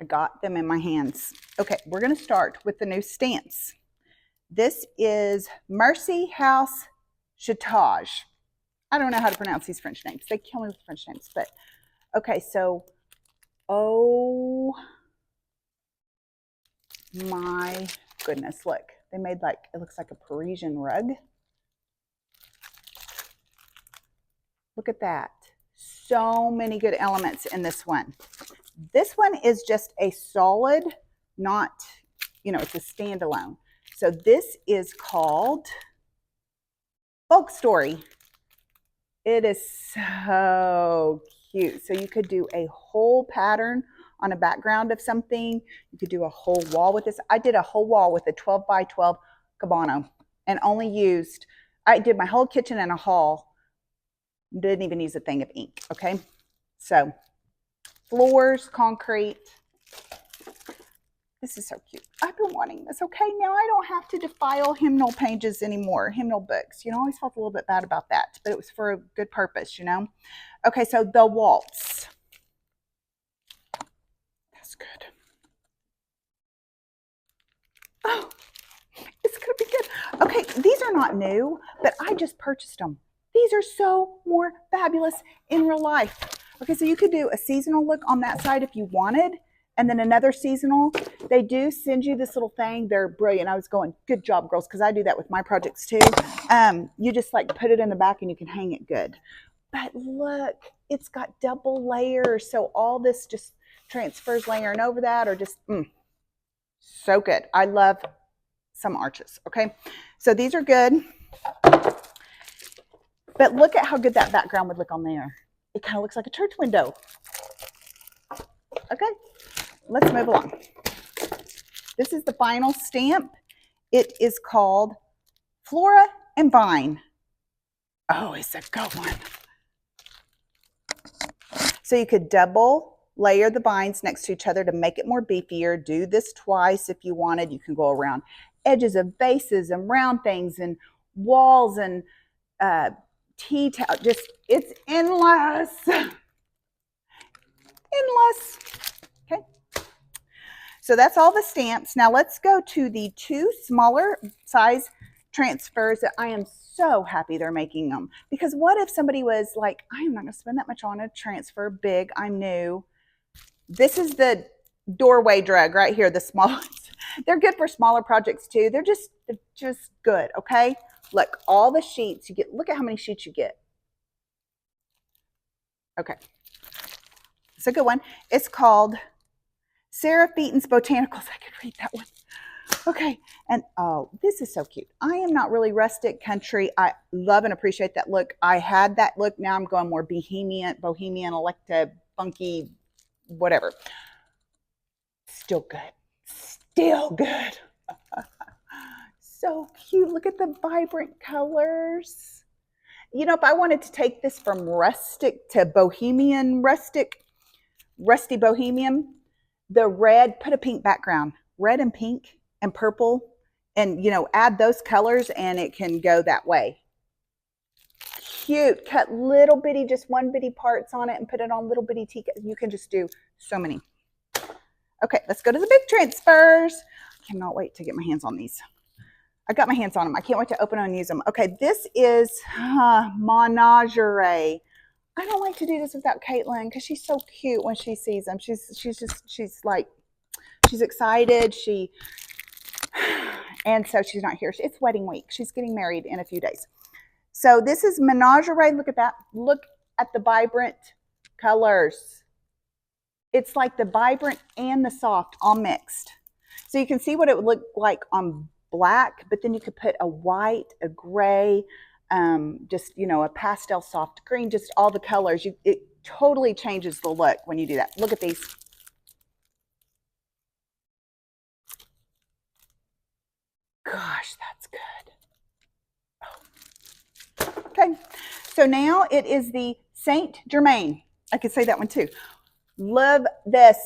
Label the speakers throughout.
Speaker 1: I got them in my hands. Okay, we're going to start with the new stance. This is Mercy House Chitenge. I don't know how to pronounce these French names. They kill me with French names, but okay, so, oh my goodness, look. They made like, it looks like a Parisian rug. Look at that. So many good elements in this one. This one is just a solid, not, you know, it's a standalone. So this is called Folk Story. It is so cute. So you could do a whole pattern on a background of something. You could do a whole wall with this. I did a whole wall with a 12 by 12 Cabano and only used, I did my whole kitchen and a hall. Didn't even use a thing of ink, okay? So floors, concrete. This is so cute. I've been wanting this, okay? Now I don't have to defile hymnal pages anymore, hymnal books. You know, I always felt a little bit bad about that, but it was for a good purpose, you know? Okay, so the Waltz. That's good. Oh, it's gonna be good. Okay, these are not new, but I just purchased them. These are so more fabulous in real life. Okay, so you could do a seasonal look on that side if you wanted, and then another seasonal. They do send you this little thing. They're brilliant. I was going, good job, girls, because I do that with my projects too. You just like put it in the back and you can hang it good. But look, it's got double layers, so all this just transfers layering over that, or just, so good. I love some arches, okay? So these are good. But look at how good that background would look on there. It kind of looks like a church window. Okay, let's move along. This is the final stamp. It is called Flora and Vine. Oh, it's a good one. So you could double layer the vines next to each other to make it more beefier. Do this twice if you wanted. You can go around edges of vases and round things and walls and tea towel. Just, it's endless. Endless. Okay. So that's all the stamps. Now let's go to the two smaller size transfers that I am so happy they're making them. Because what if somebody was like, I am not going to spend that much on a transfer, big, I'm new. This is the doorway drug right here, the smallest. They're good for smaller projects too. They're just good, okay? Look, all the sheets you get, look at how many sheets you get. Okay. It's a good one. It's called Sarah Featon's Botanicals. I could read that one. Okay, and oh, this is so cute. I am not really rustic country. I love and appreciate that look. I had that look. Now I'm going more bohemian, electa, funky, whatever. Still good. Still good. So cute. Look at the vibrant colors. You know, if I wanted to take this from rustic to bohemian, rusty bohemian, the red, put a pink background, red and pink and purple, and, you know, add those colors and it can go that way. Cute. Cut little bitty, just one bitty parts on it and put it on little bitty tea. You can just do so many. Okay, let's go to the big transfers. I cannot wait to get my hands on these. I got my hands on them. I can't wait to open them and use them. Okay, this is Menagerie. I don't like to do this without Caitlin because she's so cute when she sees them. She's like, she's excited. And so she's not here. It's wedding week. She's getting married in a few days. So this is Menagerie. Look at that. Look at the vibrant colors. It's like the vibrant and the soft all mixed. So you can see what it would look like on black, but then you could put a white, a gray, just, you know, a pastel soft green, just all the colors. It totally changes the look when you do that. Look at these. Gosh, that's good. Oh. Okay, so now it is the Saint Germain. I could say that one too. Love this.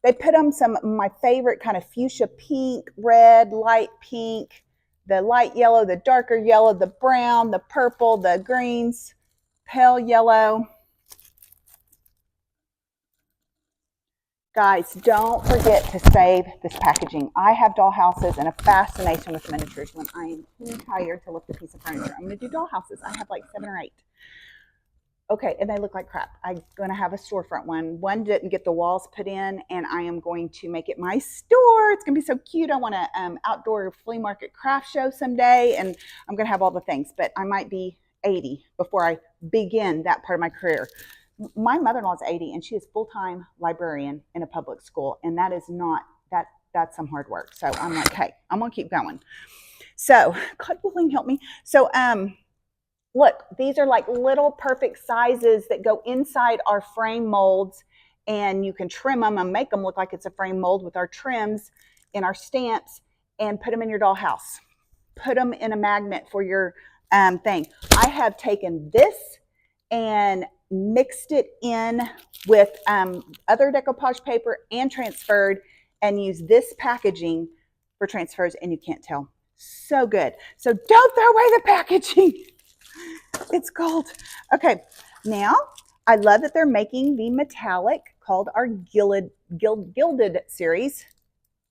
Speaker 1: They put on some of my favorite kind of fuchsia pink, red, light pink, the light yellow, the darker yellow, the brown, the purple, the greens, pale yellow. Guys, don't forget to save this packaging. I have dollhouses and a fascination with miniatures. When I am too tired to lift a piece of furniture, I'm going to do dollhouses. I have like 7 or 8. Okay, and they look like crap. I'm going to have a storefront one. One didn't get the walls put in, and I am going to make it my store. It's going to be so cute. I want an outdoor flea market craft show someday, and I'm going to have all the things. But I might be 80 before I begin that part of my career. My mother-in-law is 80, and she is full-time librarian in a public school, and that is not, that's some hard work. So I'm like, hey, I'm going to keep going. So God willing, help me. So look, these are like little perfect sizes that go inside our frame molds, and you can trim them and make them look like it's a frame mold with our trims and our stamps, and put them in your dollhouse. Put them in a magnet for your thing. I have taken this and mixed it in with other decoupage paper and transferred, and used this packaging for transfers, and you can't tell. So good. So don't throw away the packaging. It's gold. Okay, now I love that they're making the metallic called our Gilded series,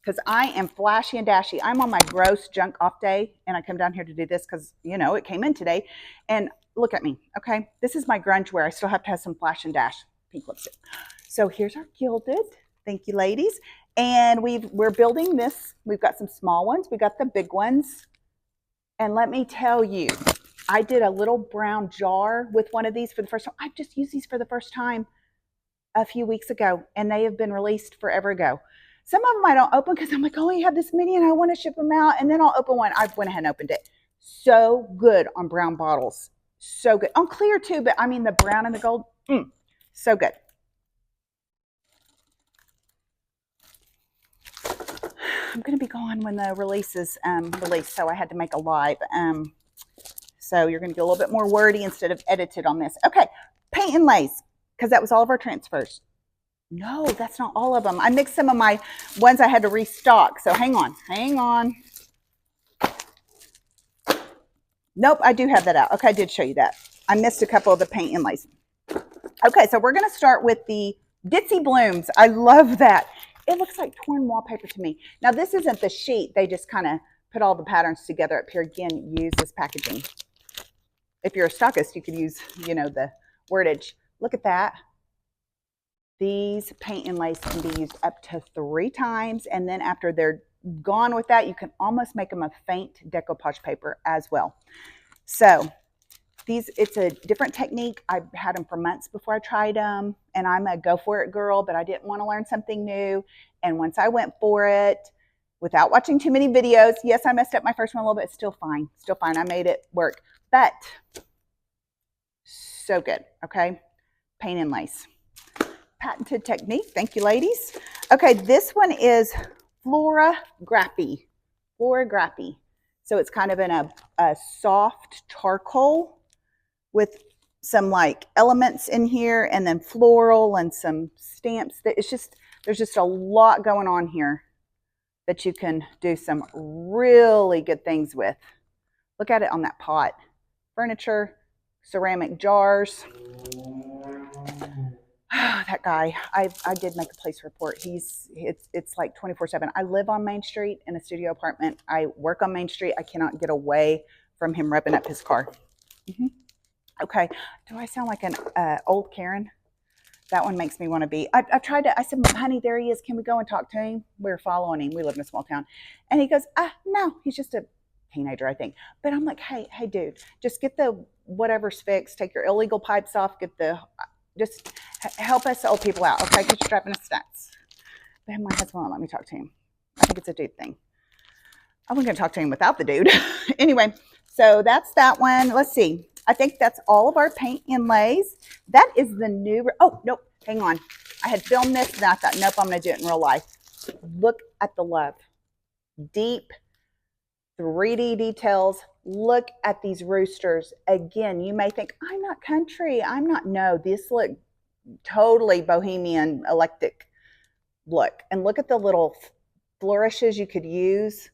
Speaker 1: because I am flashy and dashy. I'm on my gross junk off day, and I come down here to do this because, you know, it came in today. And look at me, okay? This is my grunge wear. I still have to have some flash and dash pink lipstick. So here's our Gilded. Thank you, ladies. And we're building this. We've got some small ones. We got the big ones. And let me tell you, I did a little brown jar with one of these for the first time. I just used these for the first time a few weeks ago, and they have been released forever ago. Some of them I don't open because I'm like, oh, you have this many and I want to ship them out. And then I'll open one. I went ahead and opened it. So good on brown bottles. So good. On clear too, but I mean the brown and the gold, so good. I'm going to be gone when the release is released, so I had to make a live. So you're going to get a little bit more wordy instead of edited on this. Okay, paint inlays, because that was all of our transfers. No, that's not all of them. I mixed some of my ones I had to restock. So hang on. Nope, I do have that out. Okay, I did show you that. I missed a couple of the paint inlays. Okay, so we're going to start with the Ditsy blooms. I love that. It looks like torn wallpaper to me. Now, this isn't the sheet. They just kind of put all the patterns together up here. Again, use this packaging. If you're a stockist, you could use, you know, the wordage. Look at that. These paint inlays can be used up to 3 times, and then after they're gone with that, you can almost make them a faint decoupage paper as well. So it's a different technique. I've had them for months before I tried them, and I'm a go for it girl, but I didn't want to learn something new. And once I went for it, without watching too many videos, yes, I messed up my first one a little bit. Still fine. I made it work, but so good. Okay, paint inlays. Patented technique. Thank you, ladies. Okay, this one is Floriography. So it's kind of in a soft charcoal with some like elements in here, and then floral and some stamps. There's just a lot going on here that you can do some really good things with. Look at it on that pot. Furniture, ceramic jars. That guy, I did make a police report. It's like 24/7. I live on Main Street in a studio apartment. I work on Main Street. I cannot get away from him revving up his car. Okay, do I sound like an old Karen? That one makes me want to be. I tried to, I said, honey, there he is. Can we go and talk to him? We're following him. We live in a small town. And he goes, no, he's just a teenager, I think. But I'm like, hey, dude, just get the whatever's fixed. Take your illegal pipes off. Just help us old people out, okay? Because you're driving us nuts. But my husband won't let me talk to him. I think it's a dude thing. I wasn't going to talk to him without the dude. Anyway, so that's that one. Let's see. I think that's all of our paint inlays. That is the new, oh, nope, hang on. I had filmed this and I thought, nope, I'm going to do it in real life. Look at the love. Deep 3D details. Look at these roosters. Again, you may think, I'm not country. No, this look totally bohemian, eclectic look. And look at the little flourishes you could use.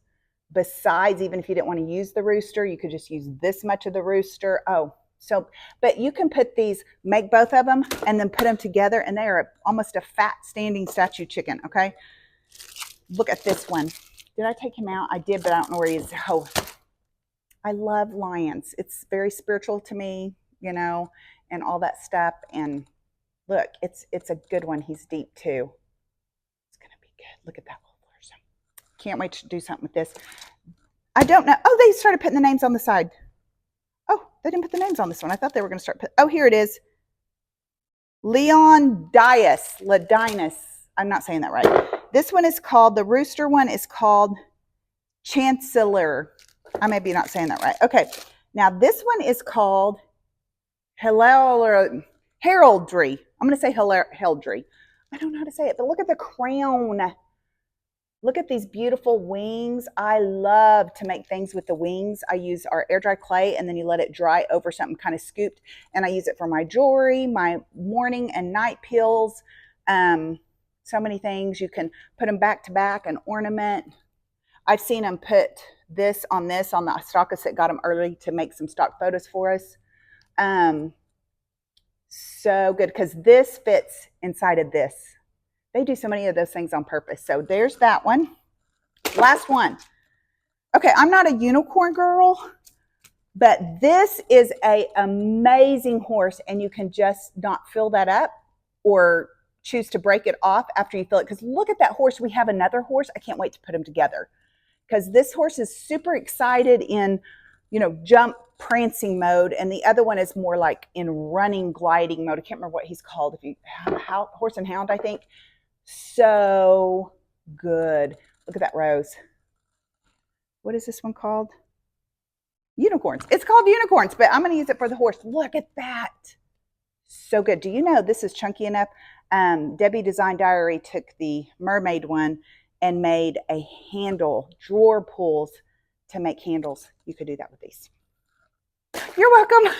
Speaker 1: Besides, even if you didn't want to use the rooster, you could just use this much of the rooster. Oh, So, but you can put these, make both of them, and then put them together, and they are almost a fat standing statue chicken, okay? Look at this one. Did I take him out? I did, but I don't know where he is. Oh, I love lions. It's very spiritual to me, you know, and all that stuff. And look, it's a good one. He's deep too. It's going to be good. Look at that little person. Can't wait to do something with this. I don't know. Oh, they started putting the names on the side. Oh, they didn't put the names on this one. I thought they were going to start. Oh, here it is. Leonidas. I'm not saying that right. This one is called, the rooster one is called Chanticleer. I may be not saying that right. Okay. Now this one is called Heraldry. I'm going to say Heraldry. I don't know how to say it, but look at the crown. Look at these beautiful wings. I love to make things with the wings. I use our air dry clay, and then you let it dry over something kind of scooped. And I use it for my jewelry, my morning and night pills. So many things. You can put them back to back and ornament. I've seen them put this on the stockists that got them early to make some stock photos for us. So good, because this fits inside of this. They do so many of those things on purpose. So there's that one. Last one. Okay, I'm not a unicorn girl, but this is an amazing horse, and you can just not fill that up or choose to break it off after you fill it. Because look at that horse. We have another horse. I can't wait to put them together, because this horse is super excited in, you know, jump prancing mode, and the other one is more like in running, gliding mode. I can't remember what he's called. If you have Horse and Hound, I think. So good. Look at that rose. What is this one called? Unicorns. It's called unicorns, but I'm going to use it for the horse. Look at that. So good. Do you know this is chunky enough? Debbie Design Diary took the mermaid one and made a handle, drawer pulls to make handles. You could do that with these. You're welcome.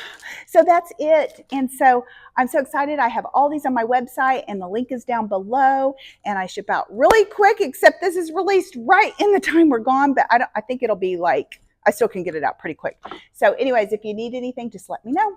Speaker 1: So that's it. And so I'm so excited. I have all these on my website, and the link is down below, and I ship out really quick, except this is released right in the time we're gone, but I think it'll be like, I still can get it out pretty quick. So anyways, if you need anything, just let me know.